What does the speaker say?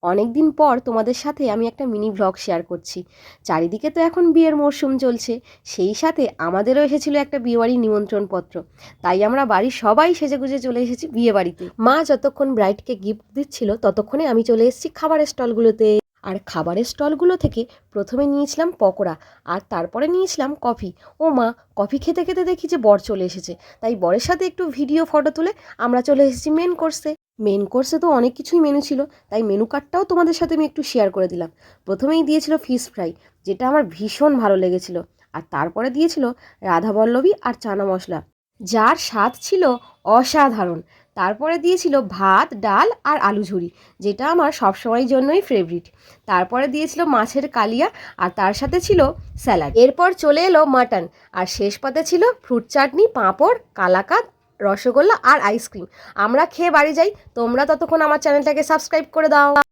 অনেক দিন পর তোমাদের সাথে আমি একটা মিনি ভ্লগ শেয়ার করছি। চারিদিকে তো এখন বিয়ের মরশুম চলছে, সেই সাথে আমাদেরও এসেছিল একটা বিয়েবাড়ির নিমন্ত্রণপত্র। তাই আমরা বাড়ির সবাই সেজেগুজে চলে এসেছি বিয়ে বাড়িতে। মা যতক্ষণ ব্রাইডকে গিফট দিচ্ছিল ততক্ষণে আমি চলে এসেছি খাবারের স্টলগুলোতে। আর খাবারের স্টলগুলো থেকে প্রথমে নিয়েছিলাম পকোড়া, আর তারপরে নিয়েছিলাম কফি। ও মা, কফি খেতে খেতে দেখি যে বর চলে এসেছে, তাই বরের সাথে একটু ভিডিও ফটো তুলে আমরা চলে এসেছি মেন কোর্সে তো অনেক কিছুই মেনু ছিল, তাই মেনু কার্ডটাও তোমাদের সাথে আমি একটু শেয়ার করে দিলাম। প্রথমেই দিয়েছিল ফিশ ফ্রাই, যেটা আমার ভীষণ ভালো লেগেছিল। আর তারপরে দিয়েছিল রাধাবল্লভী আর চানা মশলা, যার স্বাদ ছিল অসাধারণ। তারপরে দিয়েছিল ভাত, ডাল আর আলু ঝুরি, যেটা আমার সবসময়ের জন্যই ফেভারিট। তারপরে দিয়েছিল মাছের কালিয়া, আর তার সাথে ছিল স্যালাড। এরপর চলে এলো মাটন, আর শেষ পাতে ছিল ফ্রুট চাটনি, পাঁপড়, কালাকাঁদ, রসগোল্লা আর আইসক্রিম। আমরা খেয়ে বাড়ি যাই, তোমরা ততক্ষণ আমার চ্যানেলটাকে সাবস্ক্রাইব করে দাও।